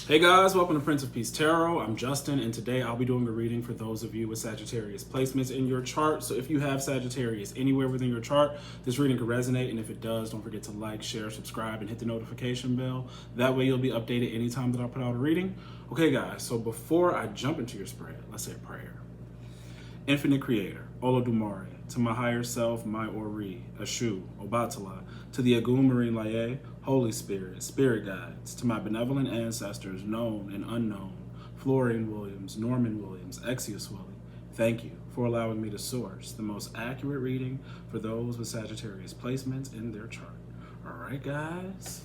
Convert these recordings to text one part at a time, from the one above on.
Hey guys, welcome to Prince of Peace Tarot. I'm Justin, and today I'll be doing a reading for those of you with Sagittarius placements in your chart. So if you have Sagittarius anywhere within your chart, this reading could resonate, and if it does, don't forget to like, share, subscribe, and hit the notification bell. That way you'll be updated anytime that I put out a reading. Okay guys, so before I jump into your spread, let's say a prayer. Infinite Creator, Olodumare, to my higher self, my Ori, Ashu, Obatala, to the Agum Marine Laye, Holy Spirit, Spirit Guides, to my benevolent ancestors, known and unknown, Florian Williams, Norman Williams, Exius Willie, thank you for allowing me to source the most accurate reading for those with Sagittarius placements in their chart. All right, guys.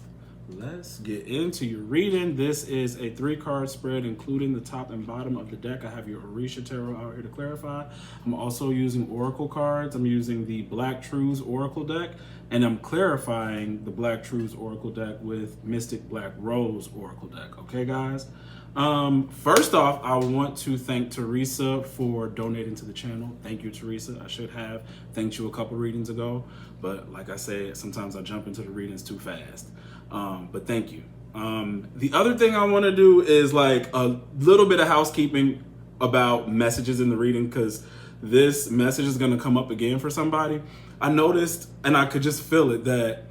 Let's get into your reading. This is a 3-card spread, including the top and bottom of the deck. I have your Orisha Tarot out here to clarify. I'm also using Oracle cards. I'm using the Black Truths Oracle deck, and I'm clarifying the Black Truths Oracle deck with Mystic Black Rose Oracle deck. Okay, guys? First off, I want to thank Teresa for donating to the channel. Thank you, Teresa. I should have thanked you a couple readings ago, but like I said, sometimes I jump into the readings too fast. But thank you. The other thing I want to do is like a little bit of housekeeping about messages in the reading, because this message is going to come up again for somebody. I noticed, and I could just feel it, that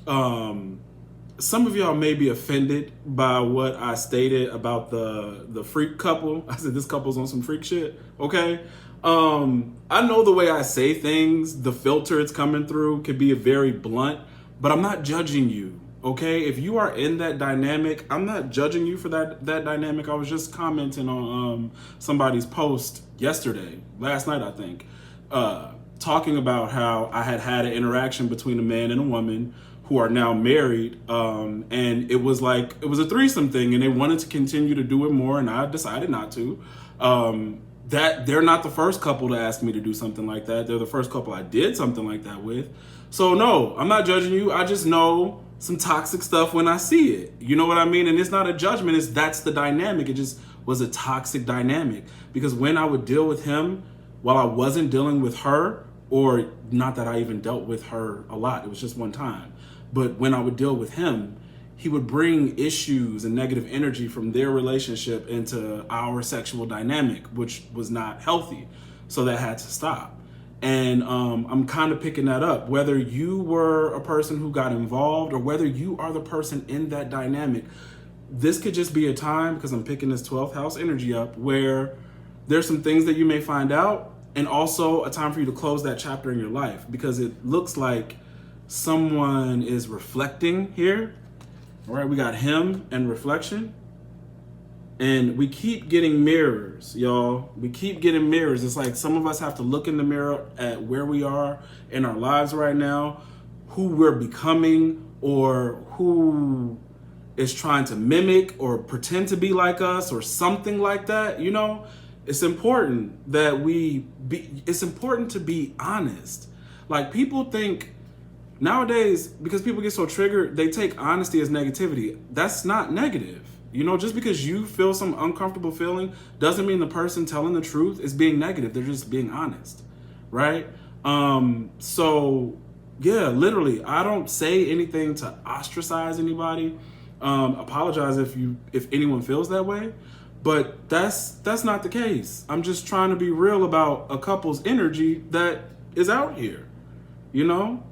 some of y'all may be offended by what I stated about the freak couple. I said this couple's on some freak shit. Okay. I know the way I say things, the filter it's coming through could be very blunt, but I'm not judging you. Okay, if you are in that dynamic, I'm not judging you for that dynamic. I was just commenting on somebody's post last night, I think, talking about how I had an interaction between a man and a woman who are now married, and it was a threesome thing, and they wanted to continue to do it more, and I decided not to. That they're not the first couple to ask me to do something like that. They're the first couple I did something like that with. So no, I'm not judging you. I just know some toxic stuff when I see it. You know what I mean? And it's not a judgment, that's the dynamic. It just was a toxic dynamic. Because when I would deal with him, while I wasn't dealing with her, or not that I even dealt with her a lot, it was just one time. But when I would deal with him, he would bring issues and negative energy from their relationship into our sexual dynamic, which was not healthy. So that had to stop. And I'm kind of picking that up. Whether you were a person who got involved or whether you are the person in that dynamic, this could just be a time, because I'm picking this 12th house energy up, where there's some things that you may find out, and also a time for you to close that chapter in your life, because it looks like someone is reflecting here. All right, we got him and reflection. And we keep getting mirrors, y'all. We keep getting mirrors. It's like some of us have to look in the mirror at where we are in our lives right now, who we're becoming, or who is trying to mimic or pretend to be like us or something like that. You know, it's important that it's important to be honest. Like, people think nowadays, because people get so triggered, they take honesty as negativity. That's not negative. You know, just because you feel some uncomfortable feeling doesn't mean the person telling the truth is being negative. They're just being honest, right? So yeah, literally, I don't say anything to ostracize anybody. Apologize if anyone feels that way, but that's not the case. I'm just trying to be real about a couple's energy that is out here. You know,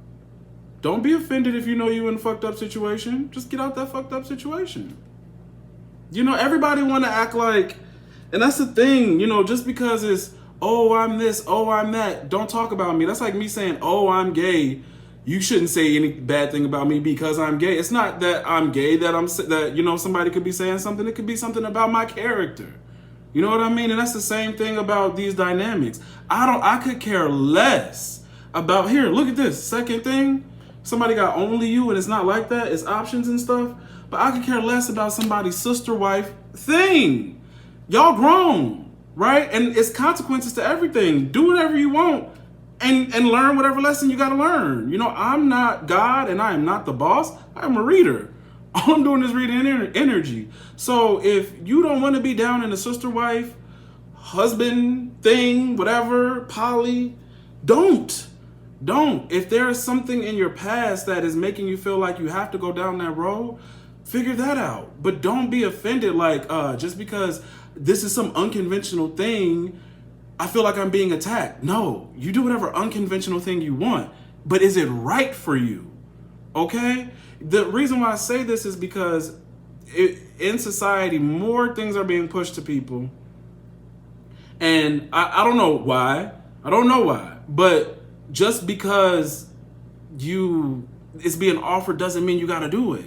don't be offended if you know you're in a fucked up situation. Just get out that fucked up situation. You know, everybody want to act like, and that's the thing, you know, just because it's, oh, I'm this, oh, I'm that, don't talk about me. That's like me saying, oh, I'm gay. You shouldn't say any bad thing about me because I'm gay. It's not that I'm gay that you know, somebody could be saying something. It could be something about my character. You know what I mean? And that's the same thing about these dynamics. I could care less about, here, look at this second thing. Somebody got only you, and it's not like that. It's options and stuff. But I could care less about somebody's sister wife thing. Y'all grown, right? And it's consequences to everything. Do whatever you want and learn whatever lesson you got to learn. You know, I'm not God and I am not the boss. I'm a reader. All I'm doing is reading energy. So if you don't want to be down in a sister wife, husband thing, whatever, poly, don't. If there is something in your past that is making you feel like you have to go down that road, Figure that out. But don't be offended like just because this is some unconventional thing, I feel like I'm being attacked. No, you do whatever unconventional thing you want, but is it right for you? Okay? The reason why I say this is because in society, more things are being pushed to people. And I don't know why. I don't know why. But just because it's being offered doesn't mean you got to do it.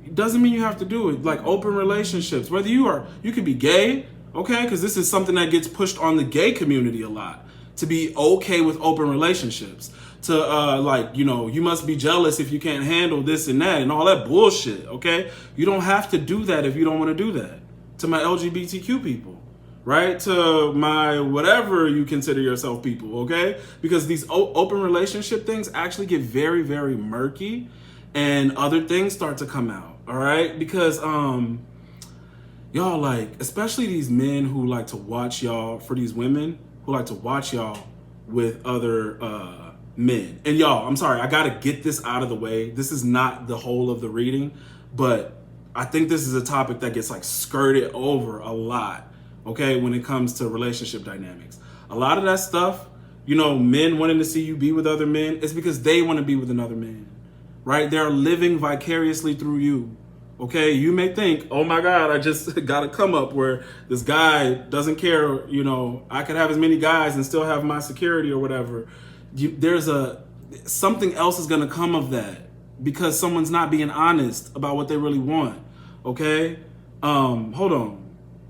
It doesn't mean you have to do it. Like open relationships, whether you could be gay, okay? Because this is something that gets pushed on the gay community a lot, to be okay with open relationships. To you must be jealous if you can't handle this and that and all that bullshit, okay? You don't have to do that if you don't want to do that. To my LGBTQ people, right? To my whatever you consider yourself people, okay? Because these open relationship things actually get very, very murky and other things start to come out, all right? Because y'all, like, especially these men who like to watch y'all, for these women who like to watch y'all with other men. And y'all, I'm sorry, I gotta get this out of the way. This is not the whole of the reading, but I think this is a topic that gets like skirted over a lot, okay, when it comes to relationship dynamics. A lot of that stuff, men wanting to see you be with other men, it's because they want to be with another man, right? They're living vicariously through you, okay? You may think, oh my God, I just got to come up where this guy doesn't care, I could have as many guys and still have my security or whatever. Something else is going to come of that because someone's not being honest about what they really want, okay? Hold on,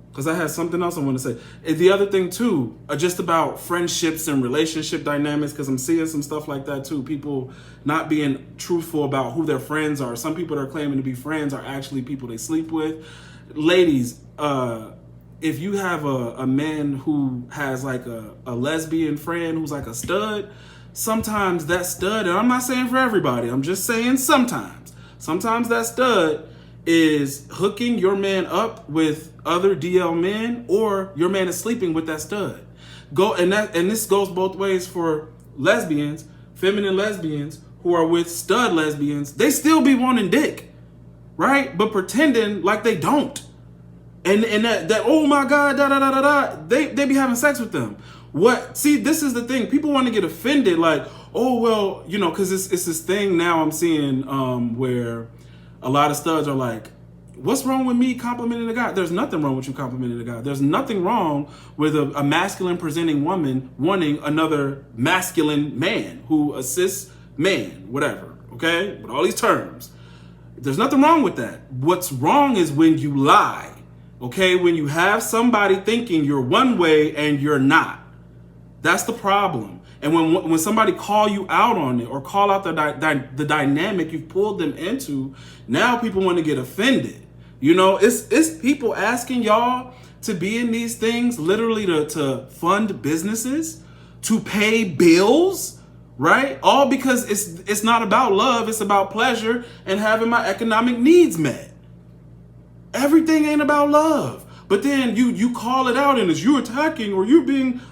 because I had something else I want to say. And the other thing too, just about friendships and relationship dynamics, because I'm seeing some stuff like that too. People not being truthful about who their friends are. Some people that are claiming to be friends are actually people they sleep with. Ladies, if you have a man who has like a lesbian friend who's like a stud, sometimes that stud, and I'm not saying for everybody, I'm just saying sometimes that stud is hooking your man up with other DL men, or your man is sleeping with that stud. And this goes both ways for lesbians, feminine lesbians who are with stud lesbians. They still be wanting dick, right? But pretending like they don't. And that oh my God, they be having sex with them. See, this is the thing. People want to get offended, like, oh well, because it's this thing now I'm seeing where a lot of studs are like, what's wrong with me complimenting a guy? There's nothing wrong with you complimenting a guy. There's nothing wrong with a masculine presenting woman wanting another masculine man who assists man, whatever, okay? With all these terms. There's nothing wrong with that. What's wrong is when you lie, okay? When you have somebody thinking you're one way and you're not. That's the problem. And when somebody call you out on it or call out the dynamic you've pulled them into, now people want to get offended. It's people asking y'all to be in these things, literally to fund businesses, to pay bills, right? All because it's not about love, it's about pleasure and having my economic needs met. Everything ain't about love. But then you call it out and it's you attacking or you're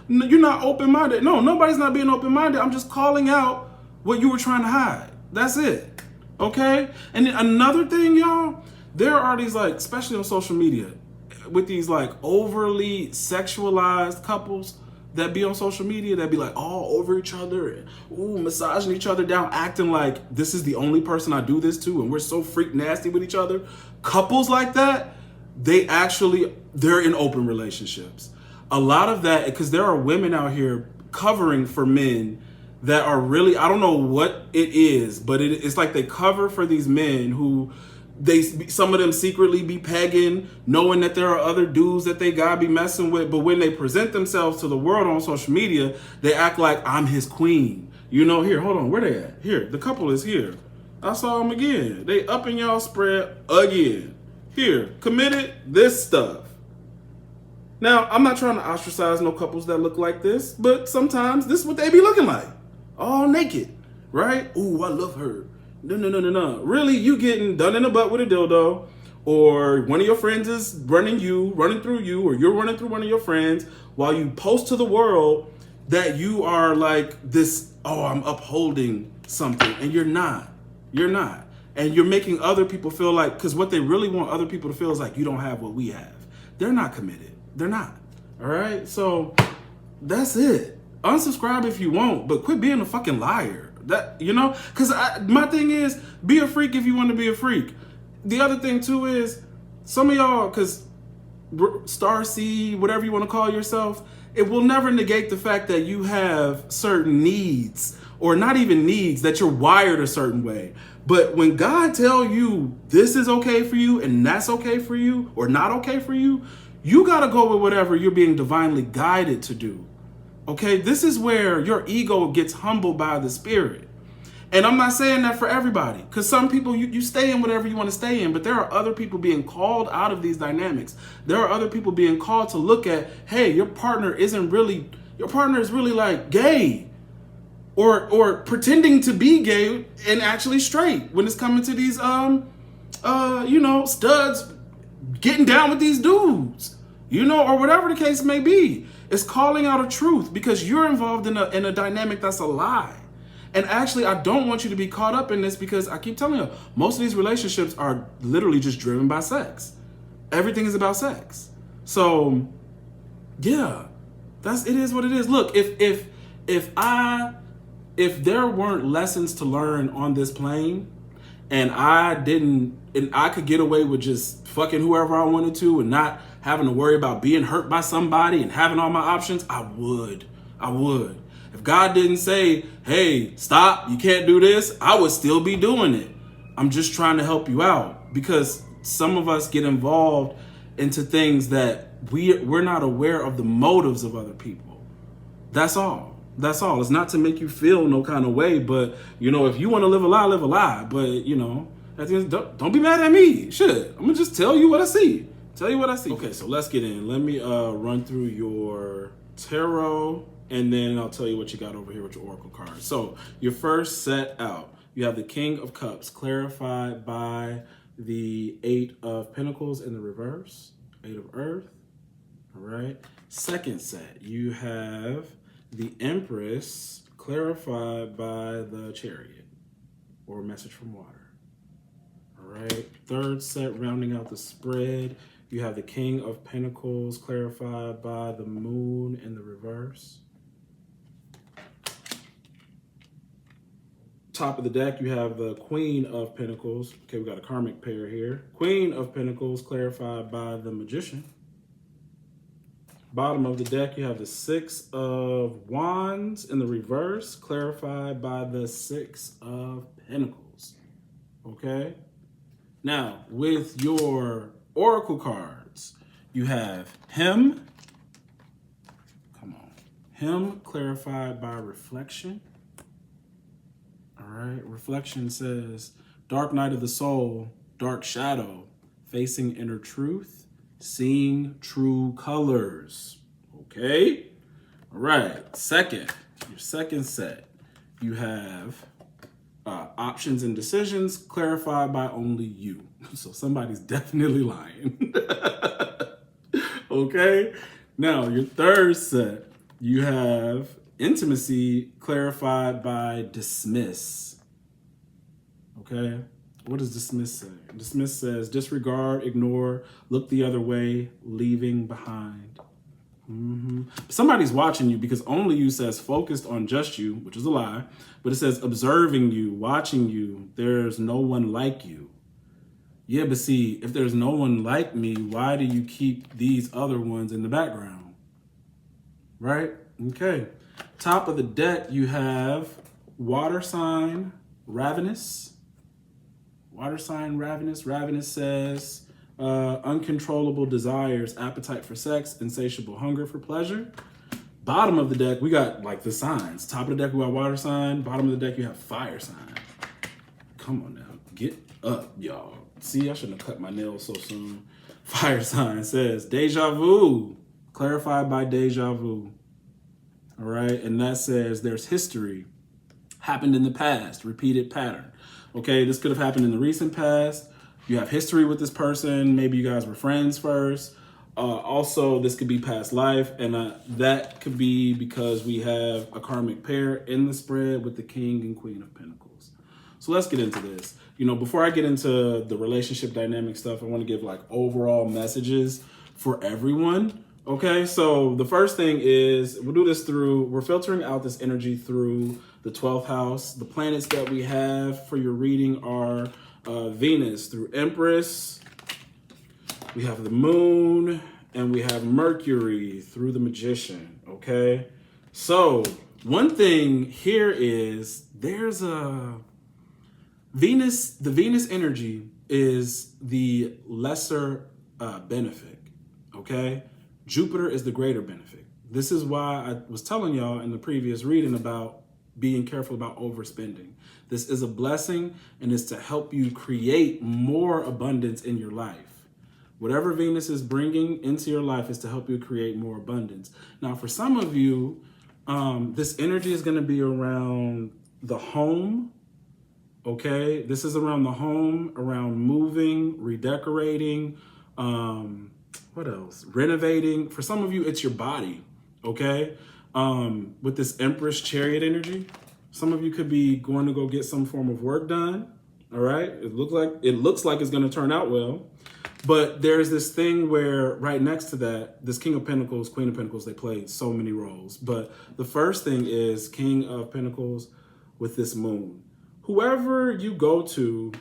not open-minded. No, nobody's not being open-minded. I'm just calling out what you were trying to hide. That's it. Okay? And then another thing, y'all, there are these, like, especially on social media, with these like overly sexualized couples that be on social media that be like all over each other and massaging each other down, acting like this is the only person I do this to and we're so freak nasty with each other. Couples like that, they're in open relationships. A lot of that, because there are women out here covering for men that are really, I don't know what it is, but it's like they cover for these men who some of them secretly be pegging, knowing that there are other dudes that they gotta be messing with. But when they present themselves to the world on social media, they act like I'm his queen. Here, hold on, where they at? Here, the couple is here. I saw them again. They up in y'all spread again. Here, committed this stuff. Now, I'm not trying to ostracize no couples that look like this, but sometimes this is what they be looking like. All naked, right? Ooh, I love her. No. Really, you getting done in the butt with a dildo, or one of your friends is running through you, or you're running through one of your friends while you post to the world that you are like this, oh, I'm upholding something, and you're not. You're not. And you're making other people feel like, because what they really want other people to feel is like, you don't have what we have. They're not committed. They're not. All right. So that's it. Unsubscribe if you want, but quit being a fucking liar. That, you know, because my thing is, be a freak if you want to be a freak. The other thing too is, some of y'all, because star seed, whatever you want to call yourself, it will never negate the fact that you have certain needs, or not even needs, that you're wired a certain way. But when God tell you this is okay for you and that's okay for you or not okay for you, you got to go with whatever you're being divinely guided to do. Okay, this is where your ego gets humbled by the Spirit. And I'm not saying that for everybody, because some people, you stay in whatever you want to stay in, but there are other people being called out of these dynamics. There are other people being called to look at, hey, your partner is really like gay, or pretending to be gay and actually straight when it's coming to these, studs getting down with these dudes, or whatever the case may be. It's calling out a truth because you're involved in a dynamic that's a lie. And actually, I don't want you to be caught up in this, because I keep telling you, most of these relationships are literally just driven by sex. Everything is about sex. So, yeah, it is what it is. Look, if there weren't lessons to learn on this plane, and I could get away with just fucking whoever I wanted to and not having to worry about being hurt by somebody and having all my options, I would. If God didn't say, hey, stop, you can't do this, I would still be doing it. I'm just trying to help you out, because some of us get involved into things that we're not aware of the motives of other people. That's all. It's not to make you feel no kind of way, but if you want to live a lie, live a lie. But don't be mad at me. Shit, I'm gonna just tell you what I see. Okay, so let's get in. Let me run through your tarot, and then I'll tell you what you got over here with your oracle cards. So your first set out, you have the King of Cups, clarified by the 8 of Pentacles in the reverse, 8 of Earth. All right. Second set, you have the Empress, clarified by the Chariot, or Message from Water. All right. Third set, rounding out the spread, you have the King of Pentacles, clarified by the Moon in the reverse. Top of the deck, you have the Queen of Pentacles. Okay, we got a karmic pair here. Queen of Pentacles, clarified by the Magician. Bottom of the deck, you have the 6 of Wands in the reverse, clarified by the 6 of Pentacles. Okay? Now, with your oracle cards, you have Him. Come on. Him, clarified by Reflection. All right, Reflection says, dark night of the soul, dark shadow, facing inner truth, seeing true colors. Okay. All right. Your second set, you have options and decisions, clarified by only you. So somebody's definitely lying. Okay. Now, your third set, you have intimacy, clarified by dismiss. Okay. What does dismiss say? Dismiss says disregard, ignore, look the other way, leaving behind. Somebody's watching you, because only you says focused on just you, which is a lie, but it says observing you, watching you. There's no one like you. Yeah, but see, if there's no one like me, why do you keep these other ones in the background? Right? Okay. Top of the deck, you have water sign, ravenous. Water sign, ravenous. Ravenous says uncontrollable desires, appetite for sex, insatiable hunger for pleasure. Bottom of the deck, we got like the signs. Top of the deck, we got water sign. Bottom of the deck, you have fire sign. Come on now, get up, y'all. See, I shouldn't have cut my nails so soon. Fire sign says deja vu, clarified by deja vu. All right, and that says there's history, happened in the past, repeated pattern. Okay, this could have happened in the recent past. You have history with this person. Maybe you guys were friends first. Also, this could be past life, and that could be because we have a karmic pair in the spread with the King and Queen of Pentacles. So let's get into this. Before I get into the relationship dynamic stuff, I want to give like overall messages for everyone. Okay, so the first thing is we're filtering out this energy through the 12th house. The planets that we have for your reading are Venus through Empress. We have the moon, and we have Mercury through the Magician, okay? So one thing here is there's the Venus energy is the lesser benefit, okay? Jupiter is the greater benefit. This is why I was telling y'all in the previous reading about being careful about overspending. This is a blessing, and it's to help you create more abundance in your life. Whatever Venus is bringing into your life is to help you create more abundance. Now, for some of you, this energy is going to be around the home, okay? This is around the home, around moving, redecorating, what else? Renovating. For some of you, it's your body, okay? With this Empress Chariot energy, some of you could be going to go get some form of work done, all right? It looks like it's going to turn out well. But there's this thing where right next to that, this King of Pentacles, Queen of Pentacles, they play so many roles. But the first thing is King of Pentacles with this moon. Whoever you go to,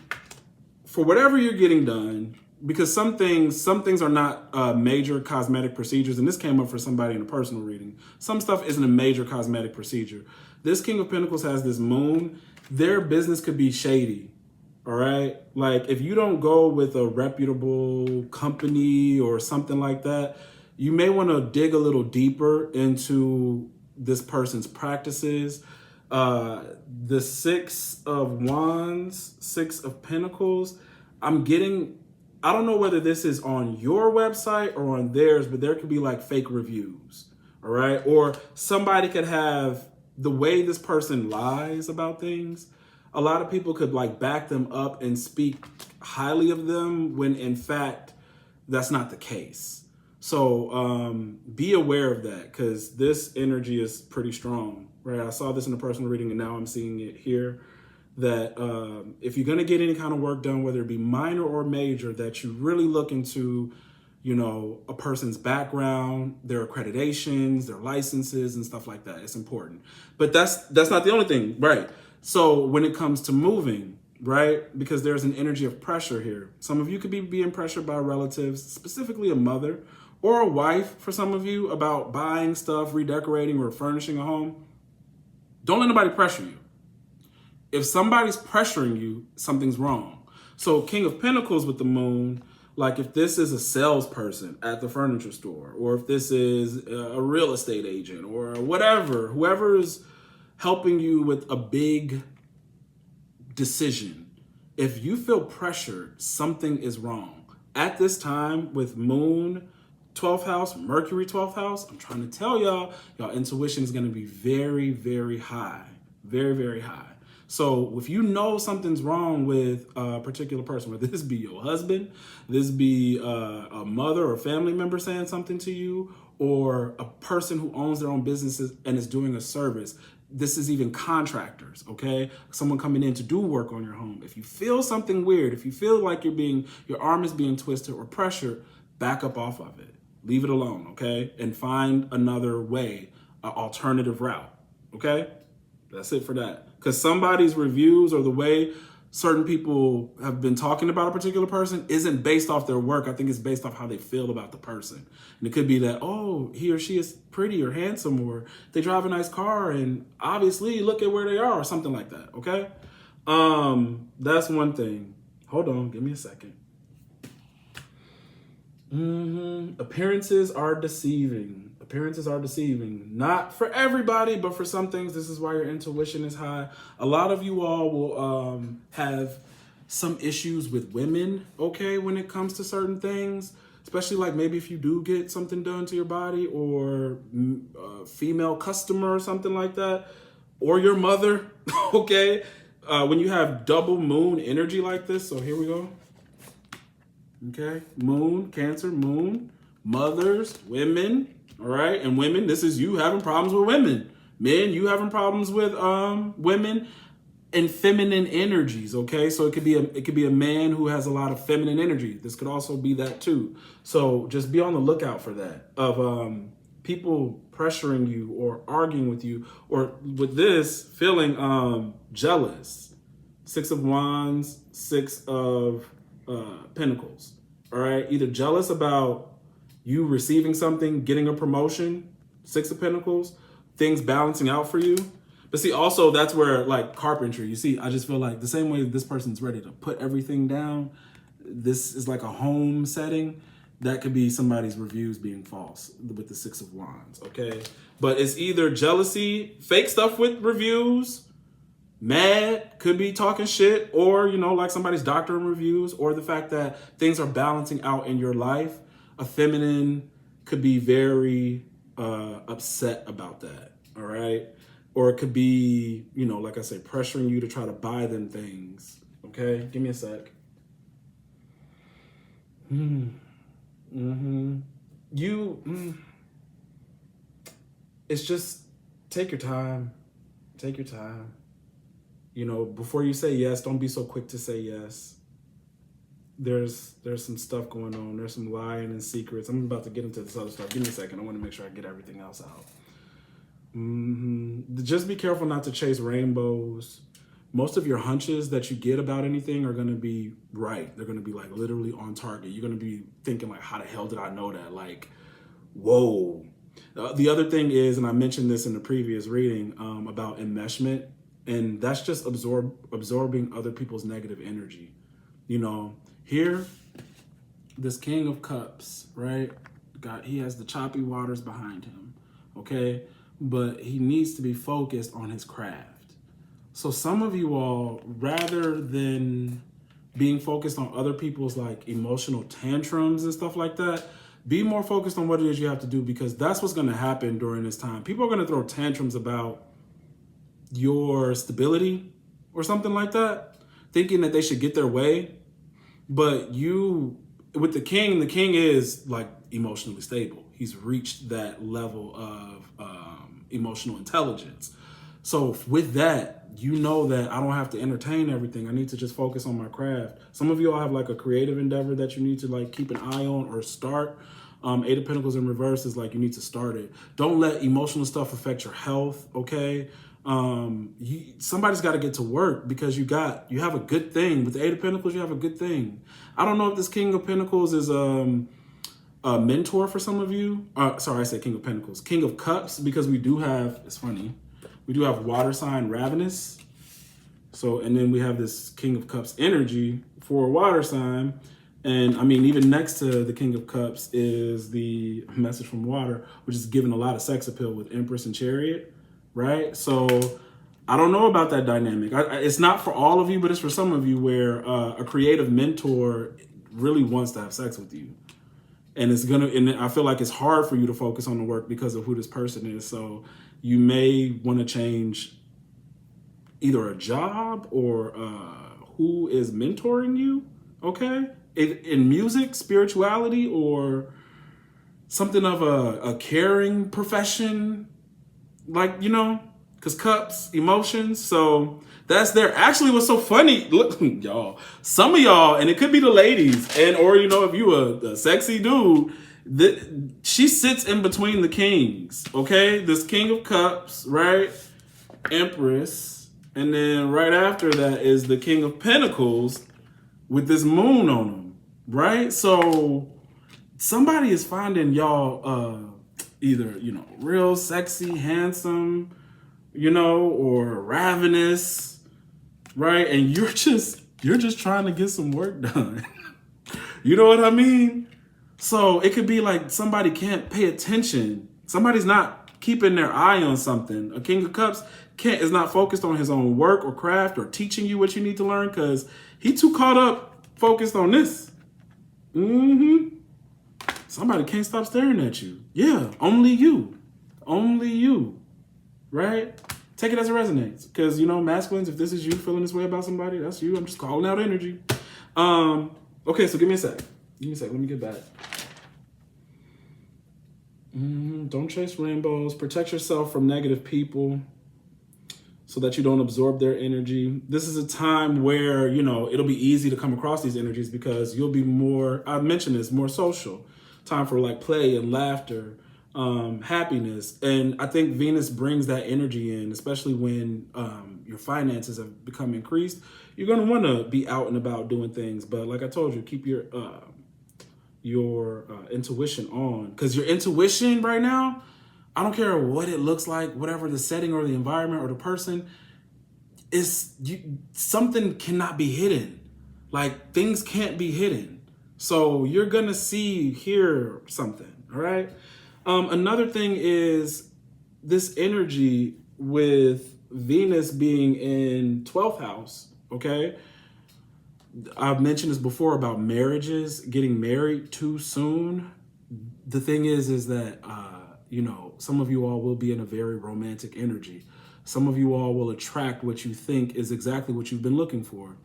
for whatever you're getting done, because some things are not major cosmetic procedures, and this came up for somebody in a personal reading. Some stuff isn't a major cosmetic procedure. This King of Pentacles has this moon. Their business could be shady. All right. Like if you don't go with a reputable company or something like that, you may want to dig a little deeper into this person's practices. The Six of Wands, Six of Pentacles. I don't know whether this is on your website or on theirs, but there could be like fake reviews. All right. Or somebody could have the way this person lies about things. A lot of people could like back them up and speak highly of them when in fact that's not the case. So be aware of that, because this energy is pretty strong, right? I saw this in a personal reading and now I'm seeing it here, that if you're going to get any kind of work done, whether it be minor or major, that you really look into, a person's background, their accreditations, their licenses and stuff like that. It's important. But that's not the only thing, right? So when it comes to moving, right, because there's an energy of pressure here. Some of you could be being pressured by relatives, specifically a mother or a wife for some of you, about buying stuff, redecorating, or furnishing a home. Don't let nobody pressure you. If somebody's pressuring you, something's wrong. So King of Pentacles with the moon, like if this is a salesperson at the furniture store, or if this is a real estate agent or whatever, whoever is helping you with a big decision, if you feel pressured, something is wrong. At this time with moon 12th house, Mercury 12th house, I'm trying to tell y'all intuition is going to be very, very high. Very, very high. So if you know something's wrong with a particular person, whether this be your husband, this be a mother or family member saying something to you, or a person who owns their own businesses and is doing a service, this is even contractors, okay? Someone coming in to do work on your home. If you feel something weird, if you feel like your arm is being twisted or pressured, back up off of it. Leave it alone, okay? And find another way, an alternative route, okay? That's it for that. Because somebody's reviews or the way certain people have been talking about a particular person isn't based off their work. I think it's based off how they feel about the person. And it could be that, oh, he or she is pretty or handsome, or they drive a nice car and obviously look at where they are, or something like that, okay? That's one thing. Hold on, give me a second. Appearances are deceiving. Appearances are deceiving. Not for everybody, but for some things, this is why your intuition is high. A lot of you all will have some issues with women, okay, when it comes to certain things, especially like maybe if you do get something done to your body, or a female customer or something like that, or your mother, okay? When you have double moon energy like this, so here we go. Okay, moon, Cancer, moon, mothers, women, all right? And women, this is you having problems with women. Men, you having problems with women. and feminine energies, okay? So it could be a man who has a lot of feminine energy. This could also be that too. So just be on the lookout for that, of people pressuring you or arguing with you, or with this feeling jealous. 6 of Wands, 6 of Pentacles. All right, either jealous about you receiving something, getting a promotion, 6 of Pentacles, things balancing out for you. But see, also that's where, like, carpentry, you see, I just feel like the same way this person's ready to put everything down, this is like a home setting. That could be somebody's reviews being false with the 6 of Wands, okay? But it's either jealousy, fake stuff with reviews, mad, could be talking shit, or, you know, like somebody's doctoring reviews, or the fact that things are balancing out in your life. A feminine could be very upset about that, all right? Or it could be, you know, like I say, pressuring you to try to buy them things. Okay, give me a sec. It's just take your time. Take your time. You know, before you say yes, don't be so quick to say yes. There's some stuff going on. There's some lying and secrets. I'm about to get into this other stuff. Give me a second. I want to make sure I get everything else out. Just be careful not to chase rainbows. Most of your hunches that you get about anything are going to be right. They're going to be like literally on target. You're going to be thinking like, how the hell did I know that? Like, whoa. The other thing is, and I mentioned this in the previous reading about enmeshment, and that's just absorbing other people's negative energy. You know, here, this King of Cups, right? He has the choppy waters behind him, okay? But he needs to be focused on his craft. So some of you all, rather than being focused on other people's like emotional tantrums and stuff like that, be more focused on what it is you have to do, because that's what's going to happen during this time. People are going to throw tantrums about your stability or something like that, thinking that they should get their way. But you, with the king is like emotionally stable. He's reached that level of emotional intelligence. So with that, you know that I don't have to entertain everything. I need to just focus on my craft. Some of you all have like a creative endeavor that you need to like keep an eye on or start. 8 of Pentacles in reverse is like you need to start it. Don't let emotional stuff affect your health, okay? Somebody's got to get to work, because you have a good thing. With the 8 of Pentacles, you have a good thing. I don't know if this King of Pentacles is a mentor for some of you. Sorry, I said King of Pentacles. King of Cups, because we do have, it's funny, we do have water sign Ravenous. So, and then we have this King of Cups energy for a water sign. And I mean, even next to the King of Cups is the message from water, which is giving a lot of sex appeal with Empress and Chariot, right? So I don't know about that dynamic. It's not for all of you, but it's for some of you where a creative mentor really wants to have sex with you. And and I feel like it's hard for you to focus on the work because of who this person is. So you may want to change either a job or who is mentoring you, okay? In music, spirituality, or something of a caring profession, like, you know, because cups, emotions. So that's there. Actually, what's so funny, look, y'all, some of y'all, and it could be the ladies, and or, you know, if you a sexy dude, she sits in between the kings, okay? This King of Cups, right? Empress. And then right after that is the King of Pentacles with this moon on him, right? So somebody is finding y'all either, you know, real sexy, handsome, you know, or ravenous, right? And you're just trying to get some work done. You know what I mean? So it could be like somebody can't pay attention. Somebody's not keeping their eye on something. A King of Cups is not focused on his own work or craft or teaching you what you need to learn, because he too caught up, focused on this. Somebody can't stop staring at you. Yeah, only you. Only you. Right? Take it as it resonates. Because, you know, masculines, if this is you feeling this way about somebody, that's you. I'm just calling out energy. Okay, so give me a sec. Give me a sec. Let me get back. Don't chase rainbows. Protect yourself from negative people. so that you don't absorb their energy. This is a time where, you know, it'll be easy to come across these energies because you'll be more, I mentioned this, more social. Time for like play and laughter, happiness. And I think Venus brings that energy in, especially when your finances have become increased. You're going to want to be out and about doing things. But like I told you, keep your intuition on, because your intuition right now, I don't care what it looks like, whatever the setting or the environment or the person, something cannot be hidden. Like things can't be hidden. So you're going to hear something. All right. Another thing is this energy with Venus being in 12th house. Okay. I've mentioned this before about marriages, getting married too soon. The thing is that, you know, some of you all will be in a very romantic energy. Some of you all will attract what you think is exactly what you've been looking for.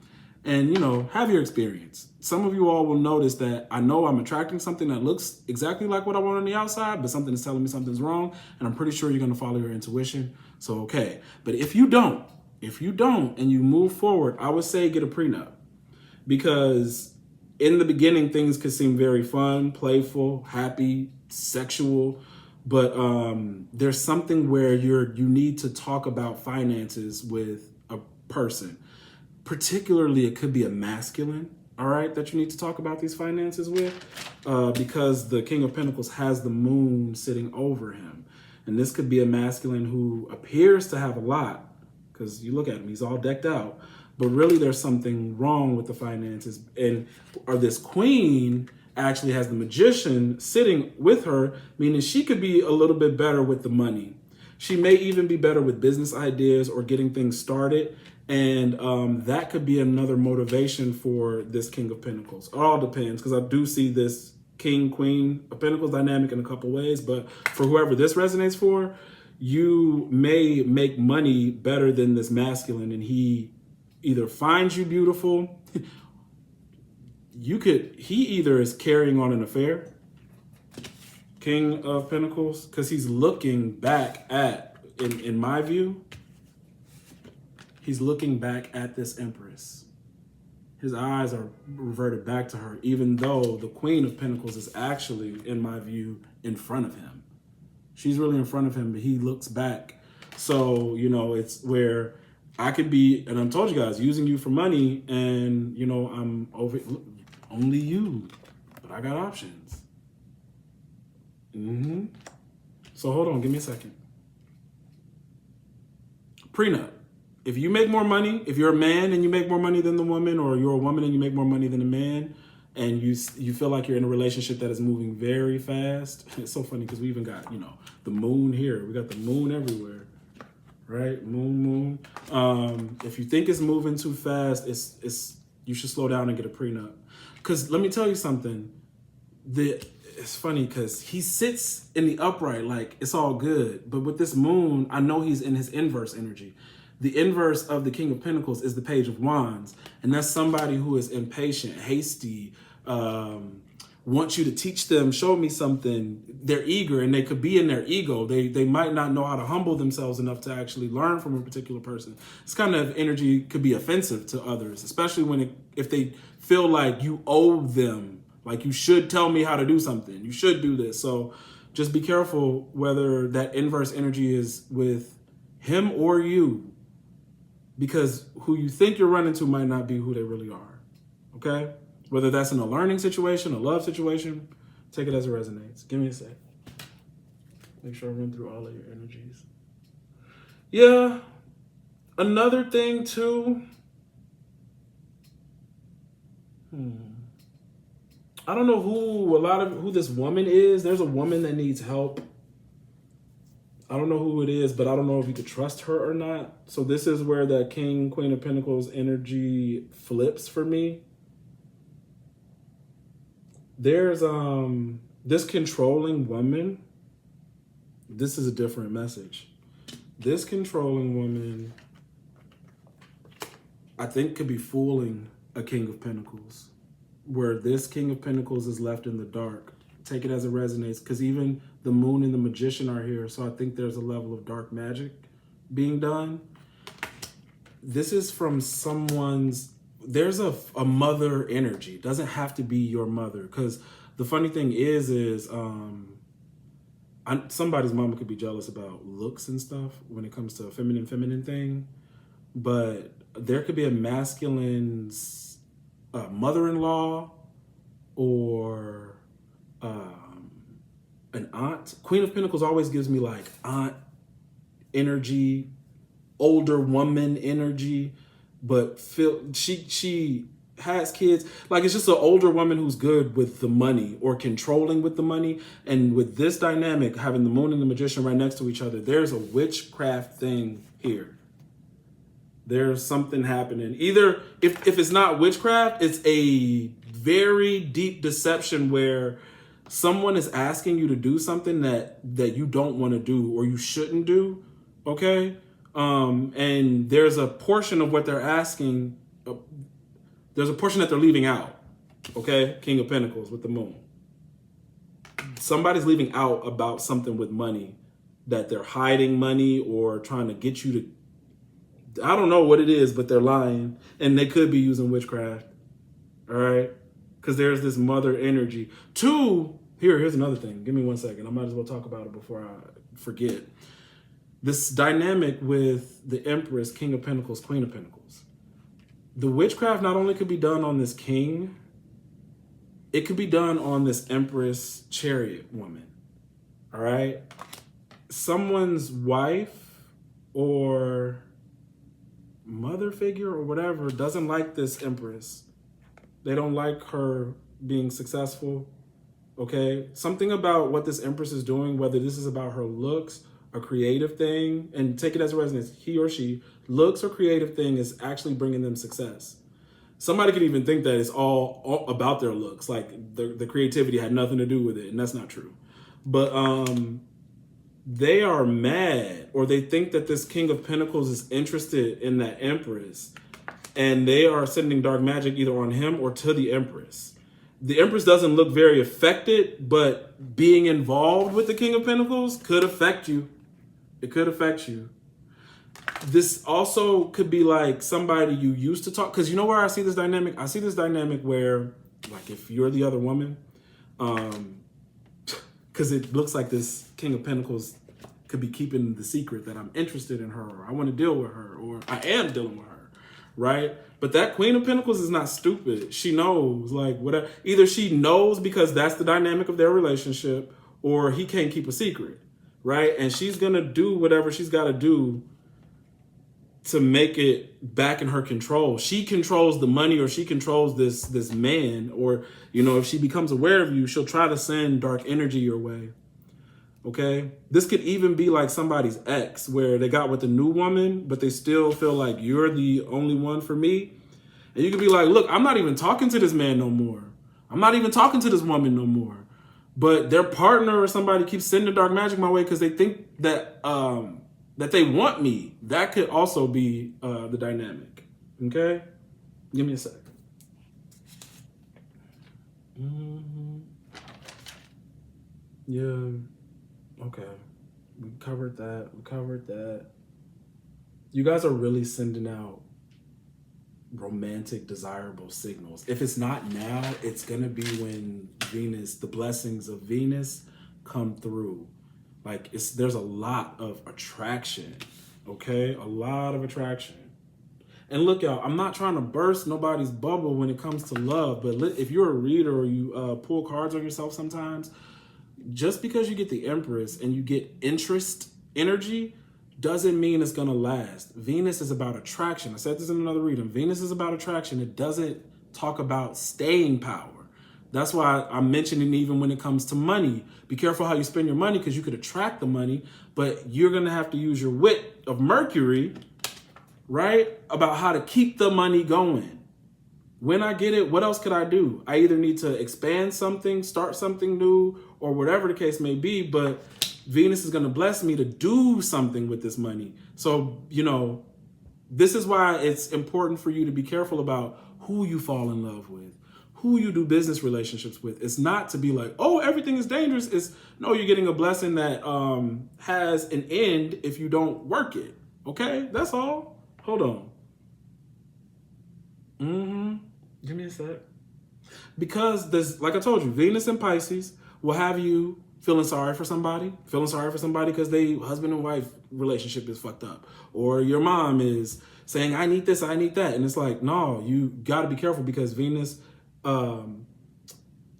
And, you know, have your experience. Some of you all will notice that I know I'm attracting something that looks exactly like what I want on the outside, but something is telling me something's wrong. And I'm pretty sure you're going to follow your intuition. So, okay. But if you don't and you move forward, I would say get a prenup. Because in the beginning, things could seem very fun, playful, happy, sexual. But there's something where you need to talk about finances with a person. Particularly, it could be a masculine, all right, that you need to talk about these finances with, because the King of Pentacles has the moon sitting over him. And this could be a masculine who appears to have a lot, because you look at him, he's all decked out. But really, there's something wrong with the finances. Or this queen actually has the magician sitting with her, meaning she could be a little bit better with the money. She may even be better with business ideas or getting things started. And that could be another motivation for this King of Pentacles. It all depends, because I do see this King, Queen of Pentacles dynamic in a couple ways. But for whoever this resonates for, you may make money better than this masculine, and he either finds you beautiful. He either is carrying on an affair, King of Pentacles, because he's looking back at, in my view, he's looking back at this Empress. His eyes are reverted back to her, even though the Queen of Pentacles is actually, in my view, in front of him. She's really in front of him, but he looks back. So, you know, it's where I could be, and I'm told you guys, using you for money, and, you know, I'm over only you, but I got options. So hold on, give me a second. Prenup. If you make more money, if you're a man and you make more money than the woman, or you're a woman and you make more money than a man, and you feel like you're in a relationship that is moving very fast. It's so funny because we even got, you know, the moon here. We got the moon everywhere, right? Moon. If you think it's moving too fast, you should slow down and get a prenup. Because let me tell you something. It's funny because he sits in the upright like it's all good. But with this moon, I know he's in his inverse energy. The inverse of the King of Pentacles is the Page of Wands. And that's somebody who is impatient, hasty, wants you to teach them, show me something. They're eager, and they could be in their ego. They might not know how to humble themselves enough to actually learn from a particular person. This kind of energy could be offensive to others, especially if they feel like you owe them, like you should tell me how to do something. You should do this. So just be careful whether that inverse energy is with him or you, because who you think you're running to might not be who they really are, okay? Whether that's in a learning situation, a love situation, take it as it resonates. Give me a sec. Make sure I run through all of your energies. Yeah, another thing too, I don't know who this woman is. There's a woman that needs help. I don't know who it is, but I don't know if you could trust her or not. So this is where that King, Queen of Pentacles energy flips for me. There's this controlling woman. This is a different message. This controlling woman, I think, could be fooling a King of Pentacles, where this King of Pentacles is left in the dark. Take it as it resonates, because even the moon and the magician are here. So I think there's a level of dark magic being done. this is from someone's, there's a mother energy. It doesn't have to be your mother. Because the funny thing is somebody's mama could be jealous about looks and stuff when it comes to a feminine thing. But there could be a masculine's mother-in-law or an aunt. Queen of Pentacles always gives me like aunt energy, older woman energy, but she has kids. Like, it's just an older woman who's good with the money or controlling with the money. And with this dynamic, having the moon and the magician right next to each other, there's a witchcraft thing here. There's something happening. Either if it's not witchcraft, it's a very deep deception where someone is asking you to do something that you don't want to do or you shouldn't do. Okay. And there's a portion of what they're asking. There's a portion that they're leaving out. Okay. King of Pentacles with the moon. Somebody's leaving out about something with money, that they're hiding money or trying to get you to, I don't know what it is, but they're lying, and they could be using witchcraft. All right. Because there's this mother energy. Two, here's another thing. Give me 1 second. I might as well talk about it before I forget. This dynamic with the Empress, King of Pentacles, Queen of Pentacles. The witchcraft not only could be done on this king, it could be done on this Empress Chariot woman. All right. Someone's wife or mother figure or whatever doesn't like this Empress. They don't like her being successful. Okay. Something about what this Empress is doing, whether this is about her looks, a creative thing, and take it as a resonance, he or she, looks or creative thing is actually bringing them success. Somebody could even think that it's all about their looks, like the creativity had nothing to do with it, and that's not true. But they are mad, or they think that this King of Pentacles is interested in that Empress, and they are sending dark magic either on him or to the Empress. The Empress doesn't look very affected, but being involved with the King of Pentacles could affect you. It could affect you. This also could be like somebody you used to talk, because you know where I see this dynamic? I see this dynamic where, like, if you're the other woman, because it looks like this King of Pentacles could be keeping the secret that I'm interested in her, or I want to deal with her, or I am dealing with her, right? But that Queen of Pentacles is not stupid. She knows, like, whatever. Either she knows because that's the dynamic of their relationship, or he can't keep a secret, right? And she's going to do whatever she's got to do to make it back in her control. She controls the money, or she controls this man, or, you know, if she becomes aware of you, she'll try to send dark energy your way. Okay. This could even be like somebody's ex, where they got with a new woman, but they still feel like you're the only one for me. And you could be like, look, I'm not even talking to this man no more. I'm not even talking to this woman no more. But their partner or somebody keeps sending dark magic my way because they think that that they want me. That could also be the dynamic. Okay? Give me a second. Yeah. Okay. We covered that. You guys are really sending out romantic, desirable signals. If it's not now, it's going to be when Venus, the blessings of Venus come through. Like, there's a lot of attraction, okay? A lot of attraction. And look, y'all, I'm not trying to burst nobody's bubble when it comes to love, but if you're a reader or you pull cards on yourself sometimes, just because you get the Empress and you get interest energy doesn't mean it's going to last. Venus is about attraction. I said this in another reading. Venus is about attraction. It doesn't talk about staying power. That's why I'm mentioning, even when it comes to money, be careful how you spend your money, because you could attract the money, but you're going to have to use your wit of Mercury, right? About how to keep the money going. When I get it, what else could I do? I either need to expand something, start something new, or whatever the case may be, but Venus is going to bless me to do something with this money. So, you know, this is why it's important for you to be careful about who you fall in love with, who you do business relationships with. It's not to be like, oh, everything is dangerous. It's no, you're getting a blessing that has an end if you don't work it. Okay, that's all. Hold on. Give me a sec. Because this, like I told you, Venus and Pisces will have you feeling sorry for somebody because they husband and wife relationship is fucked up. Or your mom is saying, I need this, I need that. And it's like, no, you got to be careful because Venus in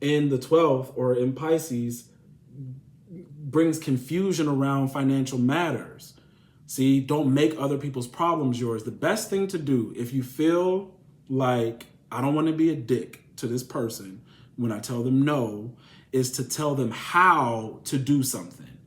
the 12th or in Pisces brings confusion around financial matters. See, don't make other people's problems yours. The best thing to do if you feel like I don't want to be a dick to this person when I tell them no, is to tell them how to do something,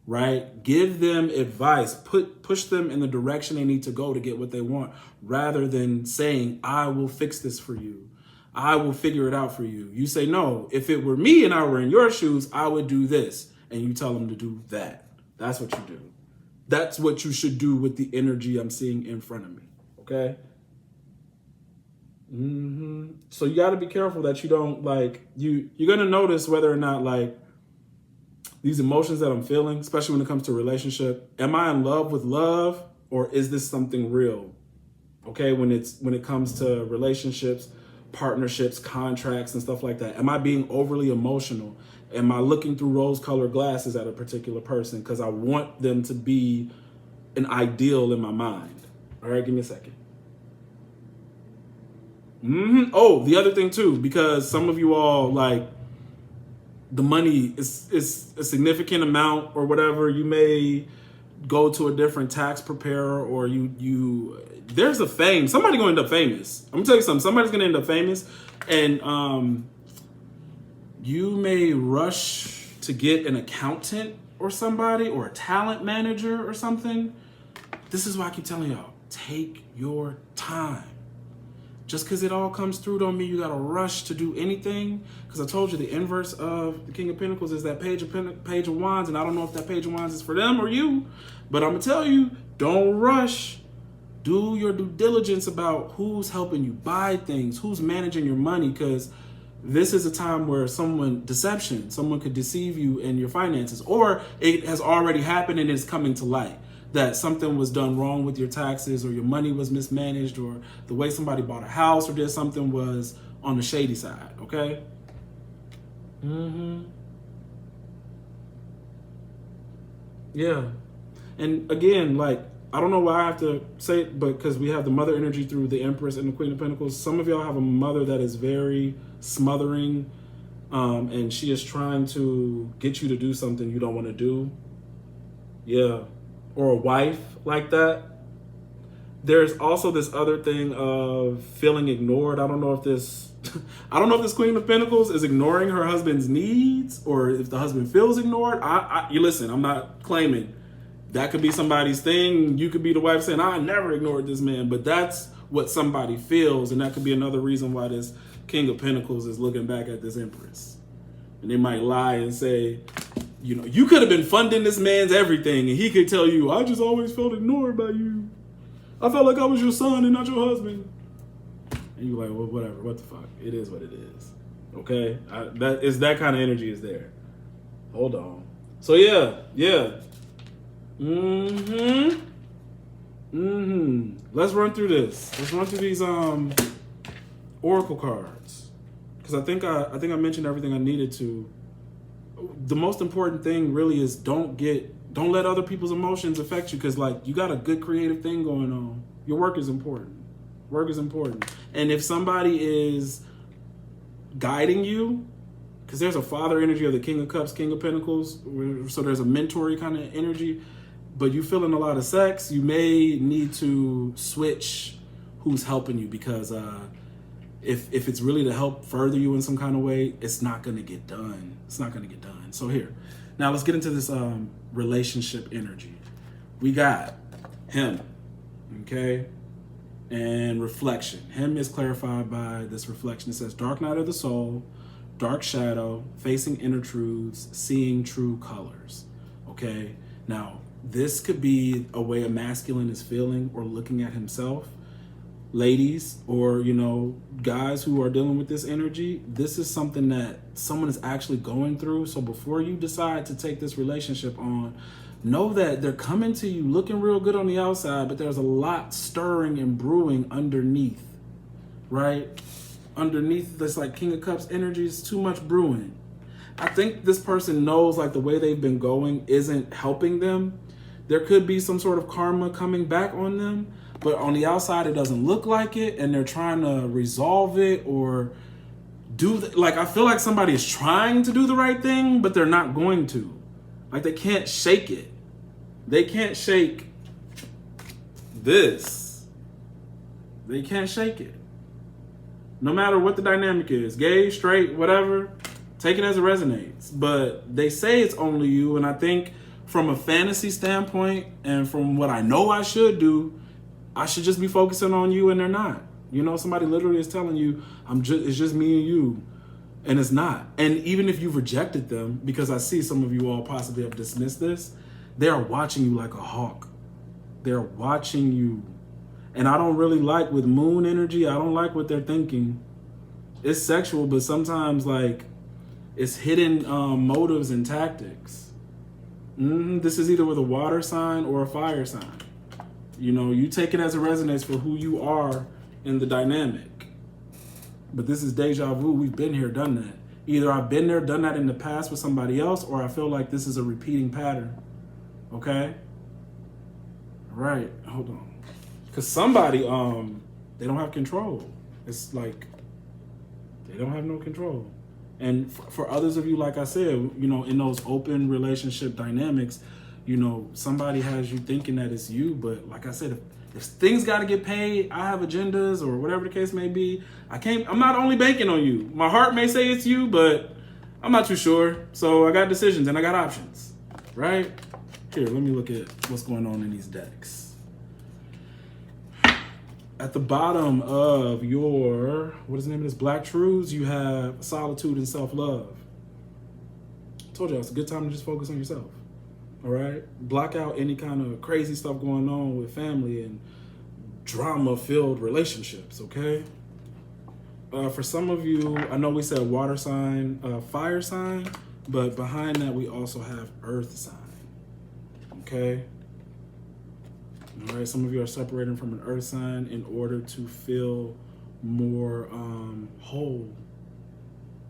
right? Give them advice, push them in the direction they need to go to get what they want, rather than saying, I will fix this for you. I will figure it out for you. You say, no, if it were me and I were in your shoes, I would do this. And you tell them to do that. That's what you do. That's what you should do with the energy I'm seeing in front of me, okay? So you got to be careful that you don't you're going to notice whether or not these emotions that I'm feeling, especially when it comes to relationship, am I in love with love or is this something real? Okay, when it comes to relationships, partnerships, contracts and stuff like that, am I being overly emotional? Am I looking through rose-colored glasses at a particular person because I want them to be an ideal in my mind? All right, give me a second. Oh, the other thing too, because some of you all the money is a significant amount or whatever. You may go to a different tax preparer, or you there's a fame. Somebody's gonna end up famous. I'm gonna tell you something. Somebody's gonna end up famous, and you may rush to get an accountant or somebody or a talent manager or something. This is why I keep telling y'all, take your time. Just because it all comes through don't mean you got to rush to do anything. Because I told you the inverse of the King of Pentacles is that page of Wands. And I don't know if that page of Wands is for them or you. But I'm going to tell you, don't rush. Do your due diligence about who's helping you buy things, who's managing your money. Because this is a time where someone could deceive you in your finances. Or it has already happened and it's coming to light. That something was done wrong with your taxes, or your money was mismanaged, or the way somebody bought a house or did something was on the shady side, okay? Yeah. And again, I don't know why I have to say it, but because we have the mother energy through the Empress and the Queen of Pentacles, some of y'all have a mother that is very smothering, and she is trying to get you to do something you don't want to do. Yeah. Or a wife like that. There's also this other thing of feeling ignored. I don't know if this Queen of Pentacles is ignoring her husband's needs, or if the husband feels ignored. You listen, I'm not claiming. That could be somebody's thing. You could be the wife saying, I never ignored this man, but that's what somebody feels. And that could be another reason why this King of Pentacles is looking back at this Empress. And they might lie and say, you could have been funding this man's everything, and he could tell you, I just always felt ignored by you. I felt like I was your son and not your husband. And you're like, well, whatever, what the fuck? It is what it is. Okay? That kind of energy is there. Hold on. So yeah. Let's run through this. Let's run through these oracle cards. Because I think I mentioned everything I needed to. The most important thing really is don't let other people's emotions affect you, because you got a good creative thing going on. Your work is important. And if somebody is guiding you, because there's a father energy of the King of Cups, King of Pentacles, so there's a mentory kind of energy, but you feeling a lot of sex, you may need to switch who's helping you, because if it's really to help further you in some kind of way, it's not going to get done. So here, now let's get into this relationship energy. We got him, okay? And reflection. Him is clarified by this reflection. It says, dark night of the soul, dark shadow, facing inner truths, seeing true colors, okay? Now, this could be a way a masculine is feeling or looking at himself. Ladies, or guys who are dealing with this energy, this is something that someone is actually going through. So before you decide to take this relationship on, know that they're coming to you looking real good on the outside, but there's a lot stirring and brewing underneath. right? Underneath this like King of Cups energy is too much brewing. I think this person knows like the way they've been going isn't helping them. There could be some sort of karma coming back on them, but on the outside it doesn't look like it, and they're trying to resolve it or like I feel like somebody is trying to do the right thing, but they're not going to. Like they can't shake it. They can't shake this. They can't shake it. No matter what the dynamic is, gay, straight, whatever, take it as it resonates. But they say it's only you, and I think from a fantasy standpoint and from what I know I should do, I should just be focusing on you, and they're not. You know, somebody literally is telling you, it's just me and you, and it's not. And even if you've rejected them, because I see some of you all possibly have dismissed this, they are watching you like a hawk. They're watching you. And I don't really like with moon energy, I don't like what they're thinking. It's sexual, but sometimes like it's hidden motives and tactics. This is either with a water sign or a fire sign. You know, you take it as a resonance for who you are in the dynamic. But this is deja vu. We've been here, done that. Either I've been there, done that in the past with somebody else, or I feel like this is a repeating pattern. Okay? Right, hold on. Because somebody, they don't have control. It's like, they don't have no control. And for others of you, like I said, you know, in those open relationship dynamics, you know, somebody has you thinking that it's you. But like I said, if things got to get paid, I have agendas or whatever the case may be. I'm not only banking on you. My heart may say it's you, but I'm not too sure. So I got decisions and I got options, right? Here, let me look at what's going on in these decks. At the bottom of your, what is the name of this? Black Truths, you have solitude and self-love. I told you, it's a good time to just focus on yourself. All right? Block out any kind of crazy stuff going on with family and drama-filled relationships, okay? For some of you, I know we said water sign, fire sign, but behind that we also have earth sign, okay? All right, some of you are separating from an earth sign in order to feel more whole.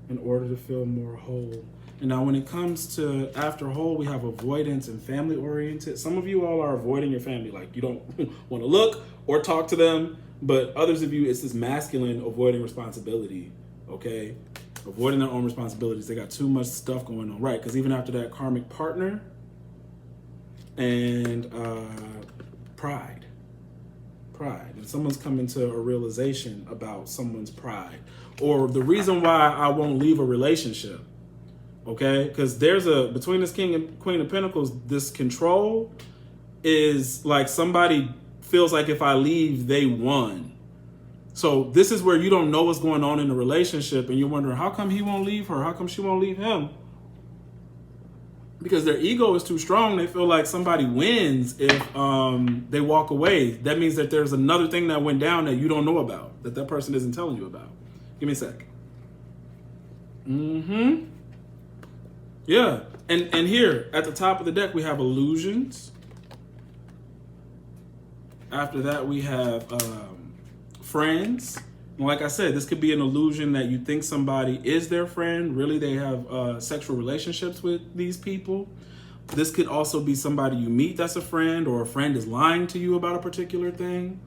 In order to feel more whole. And now when it comes to after whole, we have avoidance and family oriented. Some of you all are avoiding your family. Like you don't want to look or talk to them. But others of you, it's this masculine avoiding responsibility, okay? Avoiding their own responsibilities. They got too much stuff going on, right? Because even after that, karmic partner and pride. And someone's coming to a realization about someone's pride or the reason why I won't leave a relationship, okay? Because there's between this King and Queen of Pentacles, this control is like somebody feels like if I leave, they won. So this is where you don't know what's going on in the relationship and you're wondering, how come he won't leave her? How come she won't leave him? Because their ego is too strong. They feel like somebody wins if they walk away. That means that there's another thing that went down that you don't know about, that person isn't telling you about. Give me a sec. Yeah. And here at the top of the deck, we have illusions. After that, we have friends. And like I said, this could be an illusion that you think somebody is their friend. Really, they have sexual relationships with these people. This could also be somebody you meet that's a friend, or a friend is lying to you about a particular thing.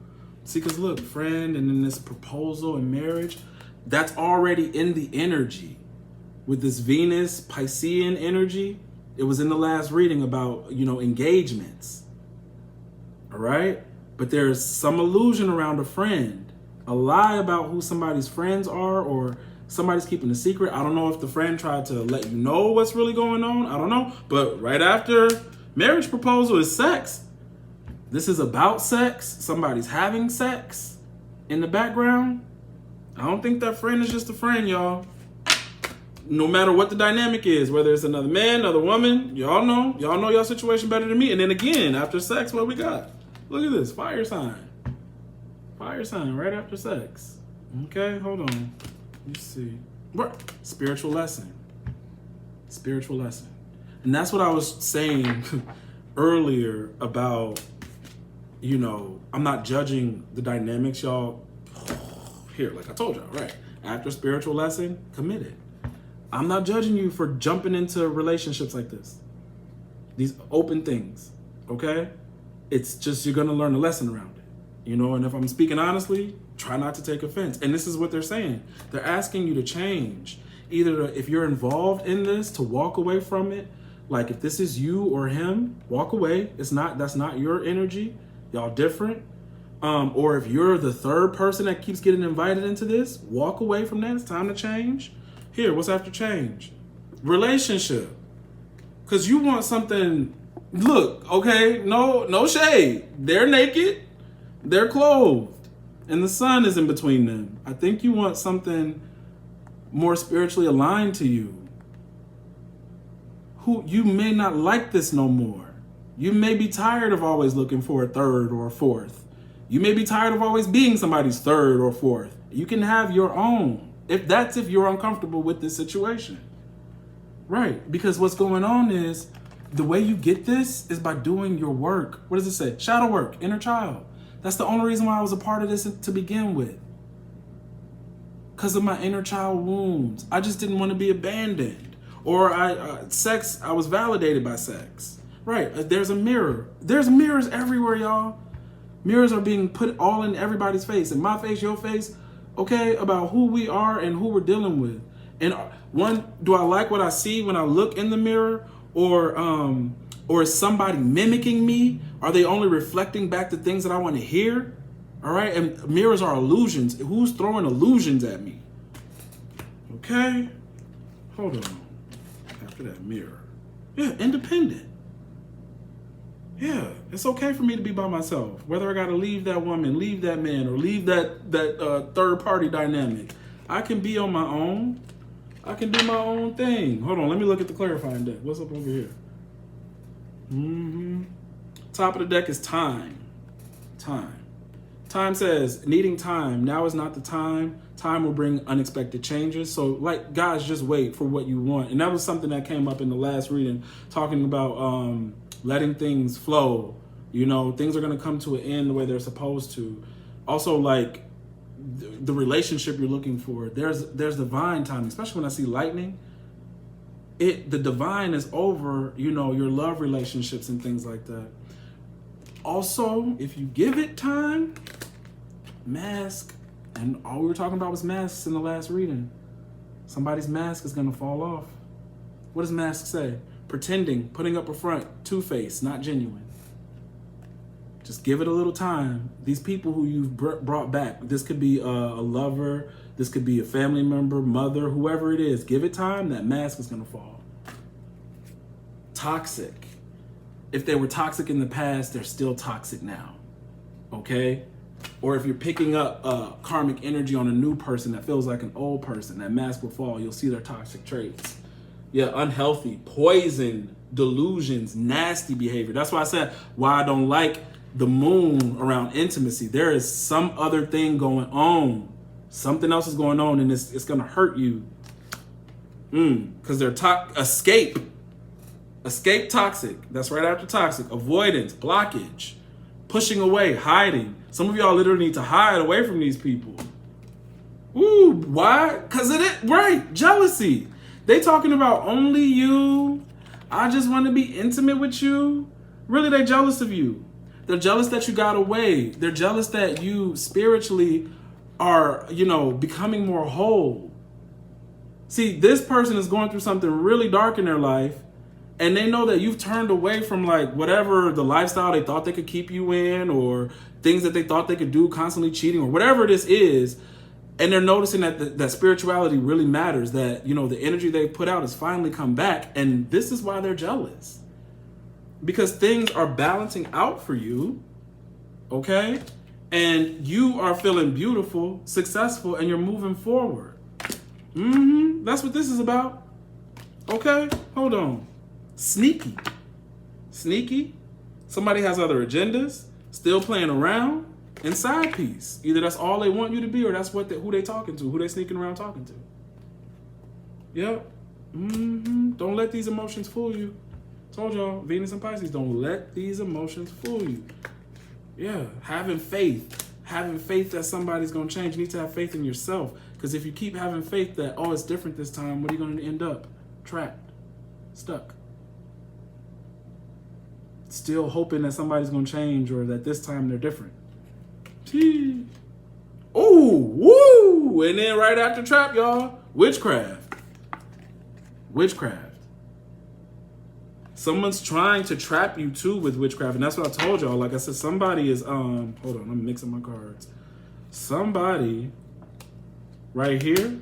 See, because look, friend, and then this proposal and marriage, that's already in the energy. With this Venus Piscean energy, it was in the last reading about, you know, engagements. All right? But there's some illusion around a friend. A lie about who somebody's friends are, or somebody's keeping a secret. I don't know if the friend tried to let you know what's really going on. I don't know. But right after marriage proposal is sex. This is about sex. Somebody's having sex in the background. I don't think that friend is just a friend, y'all. No matter what the dynamic is, whether it's another man, another woman, y'all know your situation better than me. And then again, after sex, what we got? Look at this, fire sign. Fire sign right after sex. Okay, hold on. Let's see. Spiritual lesson. Spiritual lesson. And that's what I was saying earlier about, you know, I'm not judging the dynamics, y'all. here, like I told y'all, right? After spiritual lesson, committed. I'm not judging you for jumping into relationships like this. These open things, okay? It's just you're gonna learn a lesson around it, you know? And if I'm speaking honestly, try not to take offense. And this is what they're saying. They're asking you to change. Either if you're involved in this, to walk away from it. Like if this is you or him, walk away. That's not your energy. Y'all different. Or if you're the third person that keeps getting invited into this, walk away from that. It's time to change. Here, what's after change? Relationship. Because you want something, look, okay, no shade. They're naked, they're clothed, and the sun is in between them. I think you want something more spiritually aligned to you. Who you may not like this no more. You may be tired of always looking for a third or a fourth. You may be tired of always being somebody's third or fourth. You can have your own. If you're uncomfortable with this situation. Right, because what's going on is the way you get this is by doing your work. What does it say? Shadow work, inner child. That's the only reason why I was a part of this to begin with. Because of my inner child wounds. I just didn't want to be abandoned. Or I was validated by sex. Right, there's a mirror. There's mirrors everywhere, y'all. Mirrors are being put all in everybody's face. In my face, your face, okay, about who we are and who we're dealing with. And one, do I like what I see when I look in the mirror? Or is somebody mimicking me? Are they only reflecting back the things that I want to hear? All right, and mirrors are illusions. Who's throwing illusions at me? Okay, hold on. After that mirror. Yeah, independent. Yeah, it's okay for me to be by myself. Whether I got to leave that woman, leave that man, or leave that third party dynamic. I can be on my own. I can do my own thing. Hold on, let me look at the clarifying deck. What's up over here? Top of the deck is time. Time says, needing time. Now is not the time. Time will bring unexpected changes. So, like, guys, just wait for what you want. And that was something that came up in the last reading, talking about letting things flow. You know, things are going to come to an end the way they're supposed to. Also, like, the relationship you're looking for, there's divine timing, especially when I see lightning. The divine is over, you know, your love relationships and things like that. Also, if you give it time, mask, and all we were talking about was masks in the last reading. Somebody's mask is going to fall off. What does mask say? Pretending, putting up a front, two-faced, not genuine. Just give it a little time. These people who you've brought back, this could be a lover, this could be a family member, mother, whoever it is. Give it time, that mask is going to fall. Toxic. If they were toxic in the past, they're still toxic now. Okay? Or if you're picking up karmic energy on a new person that feels like an old person, that mask will fall. You'll see their toxic traits. Yeah, unhealthy, poison, delusions, nasty behavior. That's why I said why I don't like the moon around intimacy. There is some other thing going on. Something else is going on, and it's going to hurt you. Because they're escape toxic. That's right after toxic. Avoidance, blockage, pushing away, hiding. Some of y'all literally need to hide away from these people. Ooh, why? Because of it, right? Jealousy. They talking about only you. I just want to be intimate with you. Really, they jealous of you. They're jealous that you got away. They're jealous that you spiritually are, you know, becoming more whole. See, this person is going through something really dark in their life, and they know that you've turned away from like whatever the lifestyle they thought they could keep you in, or things that they thought they could do, constantly cheating, or whatever this is. And they're noticing that that spirituality really matters, that, you know, the energy they put out has finally come back. And this is why they're jealous. Because things are balancing out for you, okay? And you are feeling beautiful, successful, and you're moving forward. That's what this is about. Okay, hold on. Sneaky. Somebody has other agendas, still playing around, and side piece. Either that's all they want you to be, or that's who they talking to, who they sneaking around talking to. Yep. Don't let these emotions fool you. Told y'all, Venus and Pisces, don't let these emotions fool you. Yeah, having faith, having faith that somebody's going to change. You need to have faith in yourself. Because if you keep having faith that, oh, it's different this time, what are you going to end up? Trapped. Stuck. Still hoping that somebody's going to change or that this time they're different. Gee. Ooh, woo! And then right after trap, y'all, witchcraft. Witchcraft. Someone's trying to trap you too with witchcraft. And that's what I told y'all. Like I said, somebody is, hold on, I'm mixing my cards. Somebody right here,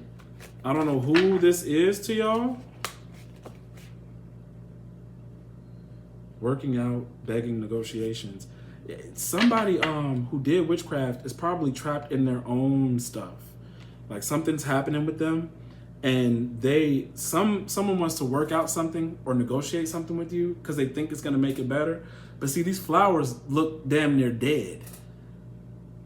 I don't know who this is to y'all. Working out, begging, negotiations. Somebody who did witchcraft is probably trapped in their own stuff. Like something's happening with them, and someone wants to work out something or negotiate something with you because they think it's gonna make it better. But see, these flowers look damn near dead.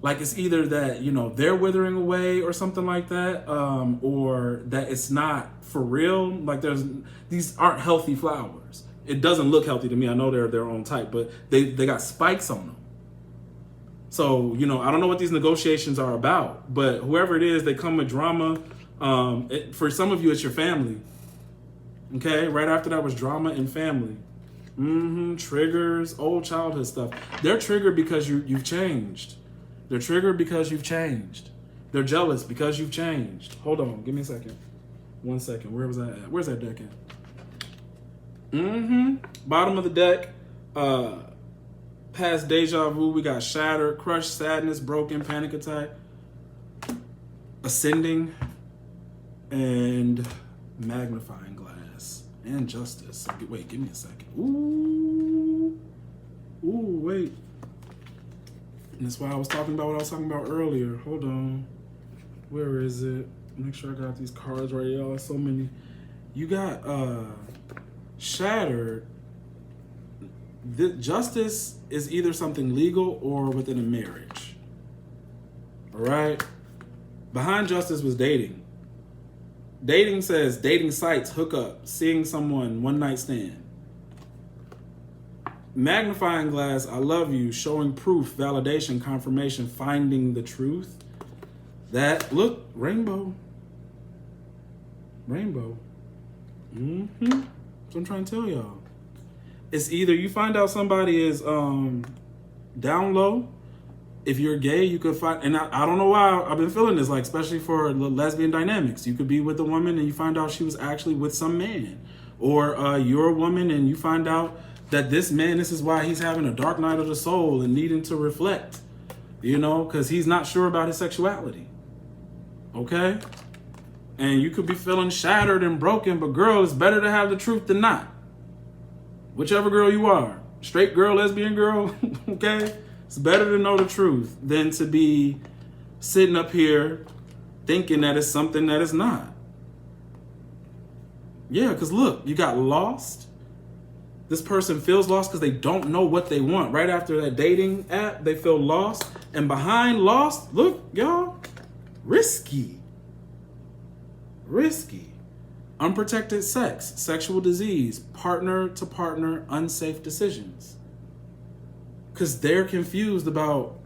Like it's either that, you know, they're withering away or something like that, or that it's not for real. Like these aren't healthy flowers. It doesn't look healthy to me. I know they're their own type, but they got spikes on them. So, you know, I don't know what these negotiations are about, but whoever it is, they come with drama. For some of you, it's your family. Okay, right after that was drama and family. Triggers, old childhood stuff. They're triggered because you've changed. They're triggered because you've changed. They're jealous because you've changed. Hold on, give me a second. 1 second. Where was that at? Where's that deck at? Bottom of the deck, past deja vu, we got shattered, crushed, sadness, broken, panic attack, ascending, and magnifying glass, and justice. So, wait, give me a second. Ooh, wait. And that's why I was talking about what I was talking about earlier. Hold on. Where is it? Make sure I got these cards right, y'all. So many. You got, shattered. The justice is either something legal or within a marriage. All right. Behind justice was dating. Dating says dating sites, hookup, seeing someone, one night stand. Magnifying glass, I love you, showing proof, validation, confirmation, finding the truth. That, look, rainbow. Rainbow. That's what I'm trying to tell y'all. It's either you find out somebody is down low. If you're gay, you could find, and I don't know why I've been feeling this, like especially for the lesbian dynamics. You could be with a woman and you find out she was actually with some man. Or you're a woman and you find out that this man, this is why he's having a dark night of the soul and needing to reflect. You know, because he's not sure about his sexuality. Okay? And you could be feeling shattered and broken, but girl, it's better to have the truth than not. Whichever girl you are, straight girl, lesbian girl, okay? It's better to know the truth than to be sitting up here thinking that it's something that it's not. Yeah, because look, you got lost. This person feels lost because they don't know what they want. Right after that dating app, they feel lost. And behind lost, look, y'all, risky. Risky. Unprotected sex, sexual disease, partner to partner, unsafe decisions. Because they're confused about,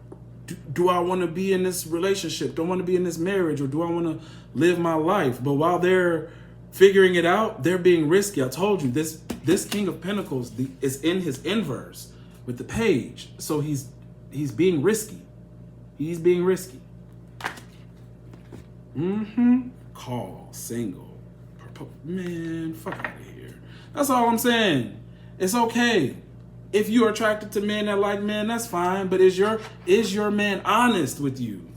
do I want to be in this relationship? Do I want to be in this marriage? Or do I want to live my life? But while they're figuring it out, they're being risky. I told you, this King of Pentacles is in his inverse with the page. So he's being risky. He's being risky. Call, single. Man, fuck out of here. That's all I'm saying. It's okay. If you're attracted to men that like men, that's fine. But is your man honest with you?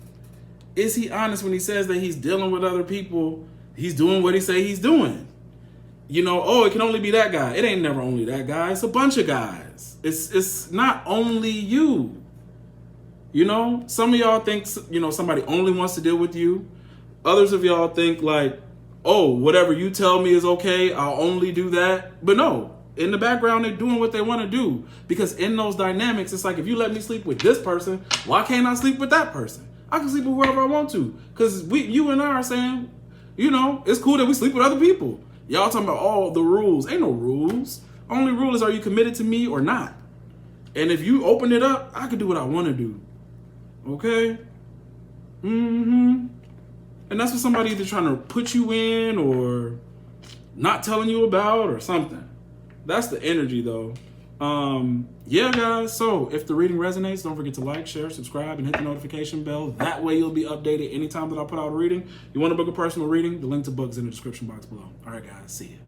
Is he honest when he says that he's dealing with other people? He's doing what he say he's doing. You know, oh, it can only be that guy. It ain't never only that guy. It's a bunch of guys. It's not only you. You know, some of y'all think, you know, somebody only wants to deal with you. Others of y'all think like, oh, whatever you tell me is okay, I'll only do that. But no, in the background, they're doing what they want to do. Because in those dynamics, it's like, if you let me sleep with this person, why can't I sleep with that person? I can sleep with whoever I want to. Because you and I are saying, you know, it's cool that we sleep with other people. Y'all talking about all the rules. Ain't no rules. Only rule is, are you committed to me or not? And if you open it up, I can do what I want to do. Okay? Mm-hmm. And that's what somebody either trying to put you in or not telling you about or something. That's the energy though. Yeah, guys. So if the reading resonates, don't forget to like, share, subscribe, and hit the notification bell. That way you'll be updated anytime that I put out a reading. You want to book a personal reading? The link to book is in the description box below. All right, guys. See ya.